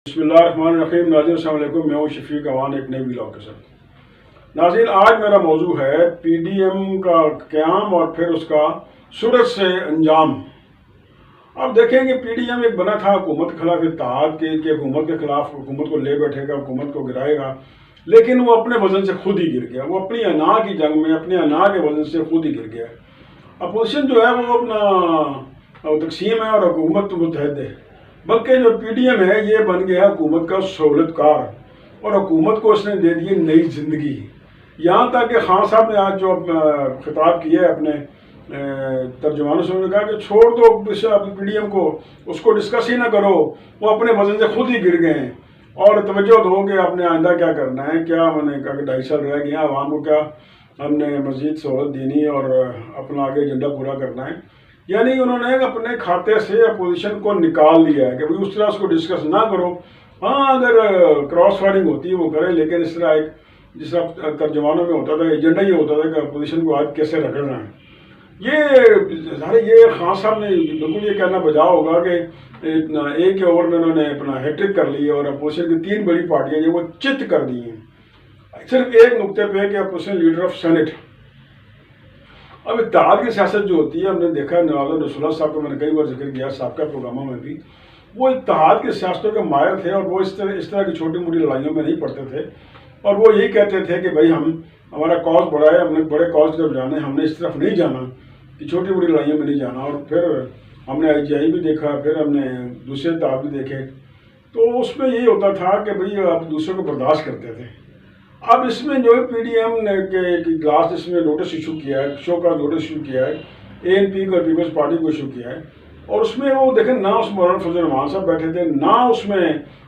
بسم اللہ الرحمن الرحیم. ناظرین السلام علیکم. میں ہوں شفیق اوان ایک نئے ولاگ کے ساتھ. ناظرین آج میرا موضوع ہے پی ڈی ایم کا قیام اور پھر اس کا صورت سے انجام. آپ دیکھیں کہ پی ڈی ایم ایک بنا تھا حکومت کے خلاف اتحاد کے کہ حکومت کے خلاف حکومت کو لے بیٹھے گا, حکومت کو گرائے گا, لیکن وہ اپنے وزن سے خود ہی گر گیا. وہ اپنی انا کی جنگ میں اپنے انا کے وزن سے خود ہی گر گیا. اپوزیشن جو ہے وہ اپنا تقسیم ہے اور حکومت متحد ہے, بلکہ جو پی ڈی ایم ہے یہ بن گیا حکومت کا سہولت کار اور حکومت کو اس نے دے دی نئی زندگی. یہاں تک کہ خان صاحب نے آج جو خطاب کیا ہے اپنے ترجمانوں سے, انہوں نے کہا کہ چھوڑ دو پی ڈی ایم کو, اس کو ڈسکس ہی نہ کرو, وہ اپنے وزن سے خود ہی گر گئے ہیں اور توجہ دو کہ آپ نے آئندہ کیا کرنا ہے. کیا میں نے کہا کہ 2.5 سال رہ گئے ہیں, عوام کو کیا ہم نے مزید سہولت دینی اور اپنا آگے ایجنڈا پورا کرنا ہے. یعنی انہوں نے اپنے کھاتے سے اپوزیشن کو نکال دیا ہے کہ اس طرح اس کو ڈسکس نہ کرو. ہاں اگر کراس فائرنگ ہوتی ہے وہ کریں, لیکن اس طرح ایک جس طرح ترجمانوں میں ہوتا تھا ایجنڈا یہ ہوتا تھا کہ اپوزیشن کو آج کیسے رگڑنا ہے. یہ خان صاحب نے بالکل یہ کہنا بجا ہوگا کہ ایک اوور میں انہوں نے اپنا ہیٹرک کر لی اور اپوزیشن کی 3 بڑی پارٹیاں یہ وہ چت کر دی ہیں صرف ایک نقطے پہ کہ اپوزیشن لیڈر آف سینٹ. اب اتحاد کی سیاست جو ہوتی ہے, ہم نے دیکھا نواز رسول اللہ صاحب کو میں نے کئی بار ذکر کیا سابقہ پروگراموں میں بھی, وہ اتحاد کی سیاستوں کے ماہر تھے اور وہ اس طرح کی چھوٹی موٹی لڑائیوں میں نہیں پڑتے تھے اور وہ یہی کہتے تھے کہ بھائی ہمارا کاز بڑا ہے, ہم نے بڑے کاز کی طرف جانا ہے, ہم نے اس طرف نہیں جانا کہ چھوٹی موٹی لڑائیوں میں نہیں جانا. اور پھر ہم نے IGI بھی دیکھا, پھر ہم نے دوسرے اتحاد بھی دیکھے, تو اس میں یہی ہوتا تھا کہ بھئی آپ دوسروں کو برداشت کرتے تھے. اب اس میں جو ہے پی ڈی ایم نے لاسٹ اس میں نوٹس ایشو کیا ہے, شو کا نوٹس ایشو کیا ہے, ANP کو, پیپلز پارٹی کو ایشو کیا ہے, اور اس میں وہ دیکھیں نہ اس مولانا فضل الرحمان صاحب بیٹھے تھے, نہ اس میں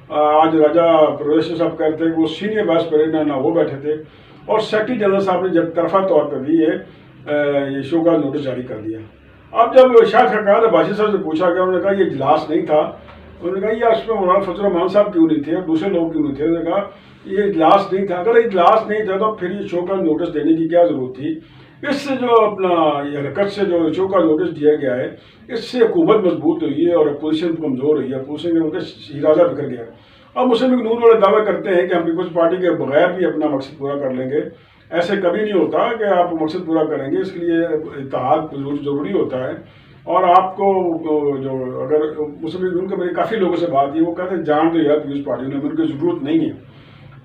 آج راجہ پرویش صاحب کہتے ہیں کہ وہ سینئر وائس پریزیڈنٹ نہ وہ بیٹھے تھے, اور سیکرٹری جنرل صاحب نے جب طرفہ طور پہ بھی یہ شو کا نوٹس جاری کر دیا. اب جب شاہ خقان عباسی صاحب سے پوچھا گیا, انہوں نے کہا یہ اجلاس نہیں تھا. انہوں نے کہا یہ اس میں مولانا فضل الرحمان صاحب کیوں نہیں تھے اور دوسرے لوگ کیوں نہیں تھے. انہوں نے کہا یہ اجلاس نہیں تھا. اگر اجلاس نہیں تھا تو پھر یہ شو کا نوٹس دینے کی کیا ضرورت تھی. اس سے جو اپنا یہ حرکت سے جو شو کا نوٹس دیا گیا ہے, اس سے حکومت مضبوط ہوئی ہے اور اپوزیشن کمزور ہوئی ہے, اپوزیشن کے شیرازہ بکھر گیا. اب مسلم لیگ نون والے دعویٰ کرتے ہیں کہ ہم پیپلز پارٹی کے بغیر بھی اپنا مقصد پورا کر لیں گے. ایسے کبھی نہیں ہوتا کہ آپ مقصد پورا کریں گے, اس کے لیے اتحاد ضروری ہوتا ہے. اور آپ کو جو اگر مسلم لیگ نون کے میرے کافی لوگوں سے بات کی, وہ کہتے ہیں جان دو یار پیپلز پارٹی نے, ان کی ضرورت نہیں ہے.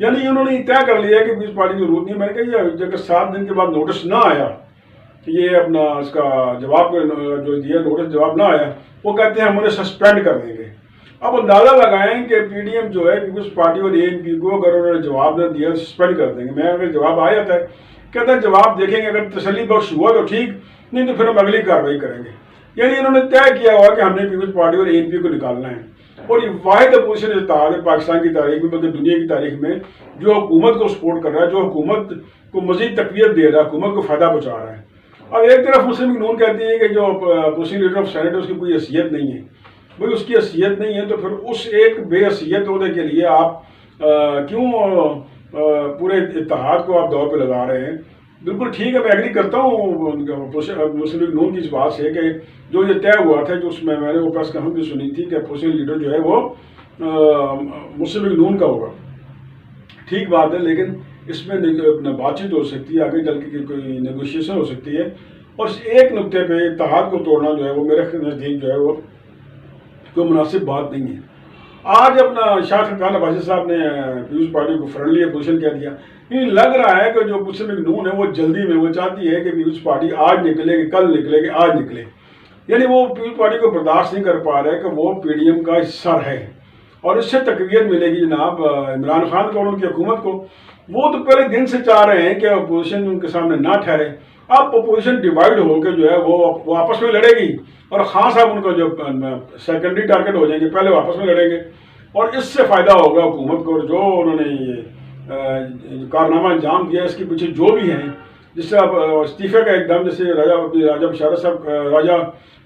یعنی انہوں نے طے کر لیا کہ پیپلز پارٹی کی ضرورت نہیں ہے. میں نے کہا یہ اگر 7 دن کے بعد نوٹس نہ آیا, یہ اپنا اس کا جواب جو دیا نوٹس جواب نہ آیا, وہ کہتے ہیں ہم انہیں سسپینڈ کر دیں گے. اب اندازہ لگائیں کہ پی ڈی ایم جو ہے پیپلز پارٹی اور ANP کو اگر انہوں نے جواب نہ دیا سسپینڈ کر دیں گے. میں اگر جواب آ جاتا ہے, کہتا ہے جواب دیکھیں گے, اگر تسلی بخش ہوا تو ٹھیک, نہیں تو پھر ہم اگلی کارروائی کریں گے. یعنی انہوں نے طے کیا ہوا کہ ہم نے پیپلز پارٹی اور ANP کو نکالنا ہے. اور یہ واحد اپوزیشن اتحاد ہے پاکستان کی تاریخ میں, بلکہ دنیا کی تاریخ میں, جو حکومت کو سپورٹ کر رہا ہے, جو حکومت کو مزید تقویت دے رہا ہے, حکومت کو فائدہ پہنچا رہا ہے. اب ایک طرف مسلم لیگ نون کہتی ہے کہ جو اپوزیشن لیڈر آف سینٹ ہے اس کی کوئی حیثیت نہیں ہے. بھائی اس کی حیثیت نہیں ہے تو پھر اس ایک بے حیثیت عہدے کے لیے آپ کیوں پورے اتحاد کو آپ دور پہ لگا رہے ہیں. بالکل ٹھیک ہے, میں ایگری کرتا ہوں مسلم لیگ نون کی اس بات سے کہ جو یہ طے ہوا تھا, جو اس میں نے وہ پریس کانفرنس بھی سنی تھی کہ اپوزیشن لیڈر جو ہے وہ مسلم لیگ نون کا ہوگا. ٹھیک بات ہے, لیکن اس میں بات چیت ہو سکتی ہے, آگے چل کے کوئی نیگوشیشن ہو سکتی ہے. اور اس ایک نقطے پہ اتحاد کو توڑنا جو ہے وہ میرے نزدیک جو ہے وہ کوئی مناسب بات نہیں ہے. آج اپنا شاہ خقان عباسی صاحب نے پیپلز پارٹی کو فرینڈلی اپوزیشن کہہ دیا. یہ لگ رہا ہے کہ جو مسلم لیگ نون ہے وہ جلدی میں وہ چاہتی ہے کہ پیپلز پارٹی آج نکلے کہ کل نکلے کہ آج نکلے. یعنی وہ پیپلز پارٹی کو برداشت نہیں کر پا رہے کہ وہ پی ڈی ایم کا حصہ ہے اور اس سے تقویت ملے گی جناب عمران خان کو اور ان کی حکومت کو. وہ تو پہلے دن سے چاہ رہے ہیں کہ اپوزیشن ان کے سامنے نہ ٹھہرے. اب اپوزیشن ڈیوائڈ ہو کے جو ہے وہ آپس میں لڑے گی اور خان صاحب ان کو جو سیکنڈری ٹارگٹ ہو جائیں گے, پہلے وہ آپس میں لڑیں گے اور اس سے فائدہ ہوگا حکومت کو. جو انہوں نے یہ کارنامہ انجام دیا اس کے پیچھے جو بھی ہیں, جس طرح استعفے کا ایک دم, جیسے راجہ بشارت صاحب, راجہ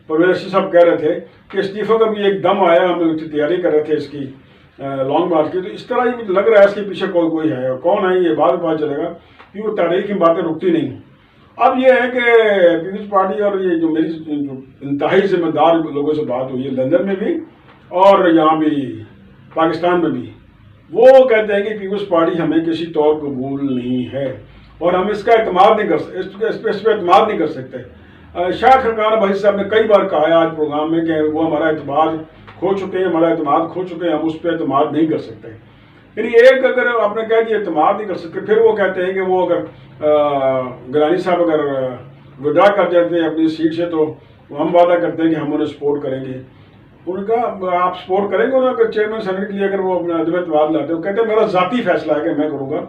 پرویز صاحب کہہ رہے تھے کہ استعفے کا بھی ایک دم آیا, ہم تیاری کر رہے تھے اس کی لانگ مارچ کی. تو اس طرح یہ لگ رہا ہے اس کے پیچھے کوئی ہے, اور کون ہے یہ بعد پتہ چلے گا, کیونکہ تاریخ کی باتیں رکتی نہیں. اب یہ ہے کہ پیپلز پارٹی اور یہ جو میری جو انتہائی ذمہ دار لوگوں سے بات ہوئی ہے لندن میں بھی اور یہاں بھی پاکستان میں بھی، وہ کہتے ہیں کہ پیپلز پارٹی ہمیں کسی طور قبول نہیں ہے اور ہم اس کا اعتماد نہیں کر سکتے، اس پہ اعتماد نہیں کر سکتے۔ شاہ خاقان عباسی صاحب نے کئی بار کہا ہے آج پروگرام میں کہ وہ ہمارا اعتماد کھو چکے ہیں، ہمارا اعتماد کھو چکے ہیں، ہم اس پہ اعتماد نہیں کر سکتے۔ یعنی ایک اگر آپ نے کہا کہ اعتماد نہیں کر سکتے، پھر وہ کہتے ہیں کہ وہ اگر گیلانی صاحب اگر ودرا کر جاتے ہیں اپنی سیٹ سے تو ہم وعدہ کرتے ہیں کہ ہم انہیں سپورٹ کریں گے۔ انہوں نے کہا آپ سپورٹ کریں گے انہوں نے چیئرمین سینٹ کے لیے اگر وہ اپنا عدم اعتماد لاتے ہیں؟ کہتے ہیں میرا ذاتی فیصلہ ہے کہ میں کروں گا،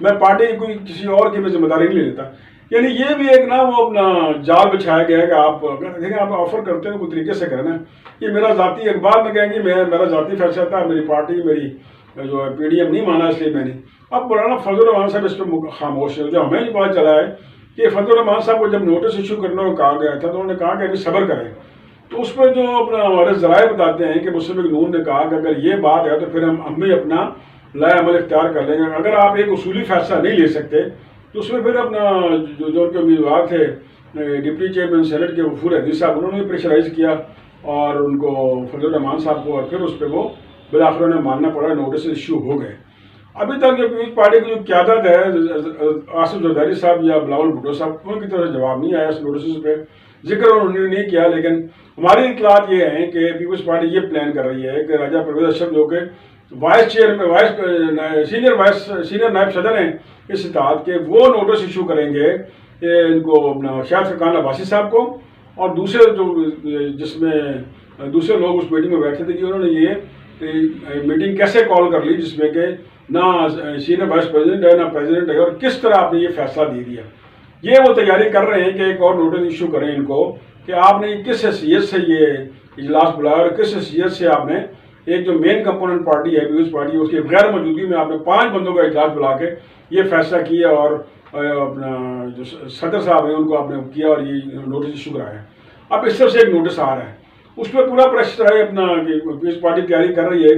میں پارٹی کوئی کسی اور کی میں ذمہ داری نہیں لے لیتا۔ یعنی یہ بھی ایک نا وہ اپنا جال بچھایا گیا ہے کہ آپ دیکھیں آپ آفر کرتے ہیں کوئی طریقے سے کرنا ہے، یہ میرا ذاتی اخبار میں کہیں گے میرا ذاتی فیصلہ تھا، میری پارٹی میری جو پی ڈی ایم نہیں مانا اس لیے میں نے۔ اب مولانا فضل الرحمان صاحب اس پہ خاموش ہے۔ جو ہمیں نہیں پتا چلا ہے کہ فضل الرحمان صاحب کو جب نوٹس ایشو کرنے کو کہا گیا تھا تو انہوں نے کہا کہ ابھی صبر کریں، تو اس پہ جو اپنا ہمارے ذرائع بتاتے ہیں کہ مسلم لیگ نون نے کہا کہ اگر یہ بات ہے تو پھر ہم بھی اپنا لائے عمل اختیار کر لیں گے۔ اگر آپ ایک اصولی فیصلہ نہیں لے سکتے تو اس میں پھر اپنا جو ان کے امیدوار تھے ڈپٹی چیئرمین سینٹ کے غفور حدیث صاحب، انہوں نے پریشرائز کیا اور ان کو فضل الرحمان صاحب کو، اور پھر اس پہ وہ بالآخر انہیں ماننا پڑا، نوٹس ایشو ہو گئے۔ ابھی تک جو پیپلز پارٹی کی جو قیادت ہے آصف زرداری صاحب یا بلاول بھٹو صاحب، ان کی طرف سے جواب نہیں آیا اس نوٹسز پہ، ذکر انہوں نے نہیں کیا۔ لیکن ہماری اطلاعات یہ ہیں کہ پیپلز پارٹی یہ پلان کر رہی ہے کہ راجہ پرویز اشرف جو کہ سینئر نائب صدر ہیں اس اتحاد کے، وہ نوٹس ایشو کریں گے ان کو شاہ خاقان عباسی صاحب کو، اور دوسرے جو جس میں دوسرے لوگ اس میٹنگ میں بیٹھے تھے کہ انہوں نے یہ میٹنگ کیسے کال کر لی جس میں کہ نہ سینئر وائس پریزیڈنٹ ہے نہ پریزیڈنٹ ہے، اور کس طرح آپ نے یہ فیصلہ دے دیا۔ یہ وہ تیاری کر رہے ہیں کہ ایک اور نوٹس ایشو کریں ان کو کہ آپ نے کس حیثیت سے یہ اجلاس بلایا اور کس حیثیت سے آپ نے ایک جو مین کمپوننٹ پارٹی ہے پیپلز پارٹی، اس کی غیر موجودگی میں آپ نے 5 بندوں کا اجلاس بلا کے یہ فیصلہ کیا اور اپنا جو صدر صاحب ہیں ان کو آپ نے کیا اور یہ نوٹس ایشو کرایا۔ اب اس طرف سے ایک نوٹس آ رہا ہے، اس پہ پورا پریشر ہے اپنا کہ پیپلز پارٹی تیاری کر رہی ہے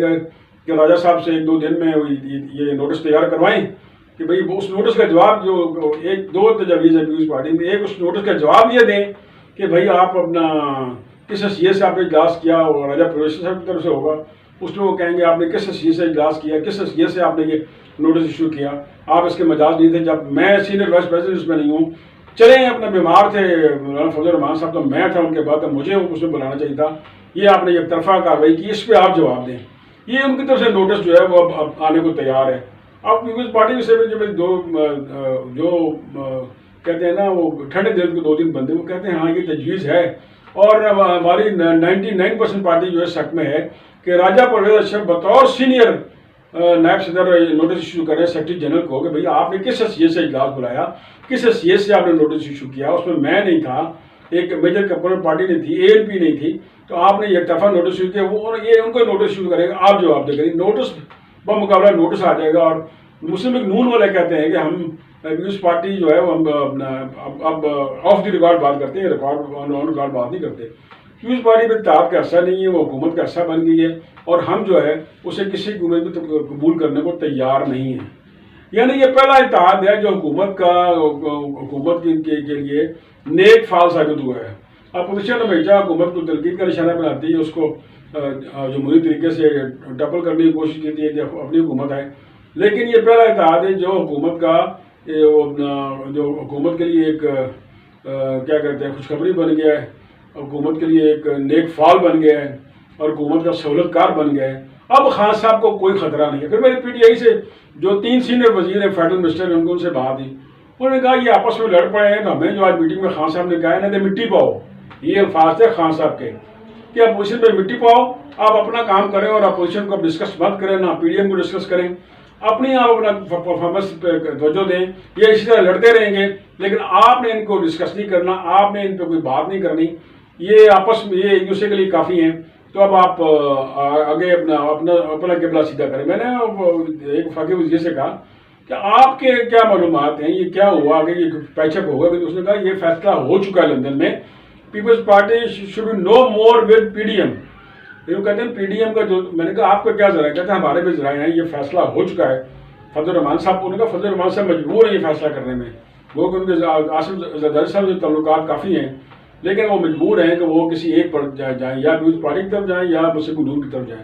کہ راجہ صاحب سے 1-2 دن میں یہ نوٹس تیار کروائیں کہ بھئی اس نوٹس کا جواب جو 1-2 تجاویز ہے پیپلز پارٹی میں، ایک اس نوٹس کا جواب یہ دیں کہ بھئی آپ اپنا کس حیثیت سے آپ نے اجلاس کیا، اور راجہ پرویز صاحب کی طرف سے ہوگا، اس میں وہ کہیں گے آپ نے کس حیثیت سے اجلاس کیا، کس حیثیت سے آپ نے یہ نوٹس ایشو کیا، آپ اس کے مجاز نہیں تھے، جب میں سینئر وائس پریزیڈنٹ اس میں نہیں ہوں، چلیں اپنا بیمار تھے مولانا فضل الرحمان صاحب تو میں تھا ان کے بعد، مجھے اس میں بلانا چاہیے تھا، یہ آپ نے ایک طرفہ کارروائی کی، اس پہ آپ جواب دیں۔ یہ ان کی طرف سے نوٹس جو ہے وہ اب آنے کو تیار ہے۔ اب پیپلز پارٹی سے جو کہتے ہیں نا وہ ٹھنڈے دل کے 2 دن بندے، وہ کہتے ہیں ہاں یہ تجویز ہے، اور ہماری 99% پارٹی جو ہے شک میں ہے کہ راجہ پرویز اشرف بطور سینئر نائب صدر نوٹس ایشو کریں سیکرٹری جنرل کو کہ بھئی آپ نے کس حیثیت سے اجلاس بلایا، کس حیثیت سے آپ نے نوٹس ایشو کیا، اس میں میں نہیں تھا، ایک میجر کمپوننٹ پارٹی نہیں تھی، ANP نہیں تھی، تو آپ نے ایک طرفہ نوٹس ایشو کیا، وہ یہ ان کو نوٹس ایشو کریں گے، آپ جواب دے گا، نوٹس بمقابلہ نوٹس آ جائے گا۔ اور مسلم لیگ نون والے کہتے ہیں کہ ہم پیپلز پارٹی جو ہے وہ اب آف دی ریکارڈ بات کرتے ہیں، آن ریکارڈ بات نہیں کرتے۔ پیپلز پارٹی میں اتحاد کا حصہ نہیں ہے، وہ حکومت کا حصہ بن گئی ہے، اور ہم جو ہے اسے کسی حکومت میں قبول کرنے کو تیار نہیں ہیں۔ یعنی یہ پہلا اتحاد ہے جو حکومت کے لیے نیک فعال ثابت ہوا ہے۔ اپوزیشن ہمیشہ حکومت کو تنقید کا نشانہ بناتی ہے، اس کو جمہوری طریقے سے ٹپل کرنے کی کوشش کی ہے کہ اپنی حکومت ہے، لیکن یہ پہلا اتحاد ہے جو حکومت کے لیے ایک کیا کہتے ہیں خوشخبری بن گیا ہے، حکومت کے لیے ایک نیک فعال بن گیا ہے، اور حکومت کا سہولت کار بن گیا ہے۔ اب خان صاحب کو کوئی خطرہ نہیں ہے۔ پھر میری PTI سے جو 3 سینئر وزیر ہیں فیڈرل منسٹر ہیں، ان سے بات ہوئی، انہوں نے کہا یہ آپس میں لڑ پڑے ہیں، تو ہمیں جو آج میٹنگ میں خان صاحب نے کہا ہے نا مٹی پاؤ، یہ الفاظ تھے خان صاحب کے کہ اپوزیشن پہ مٹی پاؤ، آپ اپنا کام کریں اور اپوزیشن کو ڈسکس مت کریں، نہ PDM کو ڈسکس کریں، اپنی آپ اپنا پرفارمنس پہ توجہ دیں، یہ اسی طرح لڑتے رہیں گے، لیکن آپ نے ان کو ڈسکس نہیں کرنا، آپ نے ان پہ کوئی بات نہیں کرنی، یہ آپس میں یہ ایک دوسرے کے لیے کافی ہیں، تو اب آپ آگے اپنا قبلہ سیدھا کریں۔ میں نے ایک وفاقی وزیر سے کہا کہ آپ کے کیا معلومات ہیں، یہ کیا ہوا، آگے یہ پیچ اپ ہوگا؟ اس نے کہا یہ فیصلہ ہو چکا ہے لندن میں، Peoples Party should be no more with PDM۔ یہ کہتے ہیں PDM کا جو، میں نے کہا آپ کا کیا ذرائع؟ کہتے ہیں ہمارے بھی ذرائع ہیں، یہ فیصلہ ہو چکا ہے۔ فضل الرحمان صاحب کو نے کہا فضل الرحمان صاحب مجبور ہیں یہ فیصلہ کرنے میں، وہ کہ ان کے آصف زرداری صاحب سے تعلقات کافی ہیں، لیکن وہ مجبور ہیں کہ وہ کسی ایک پر جائیں، یا پیپلز پارٹی کی طرف جائیں یا مسلم لیگ نون کی طرف جائیں۔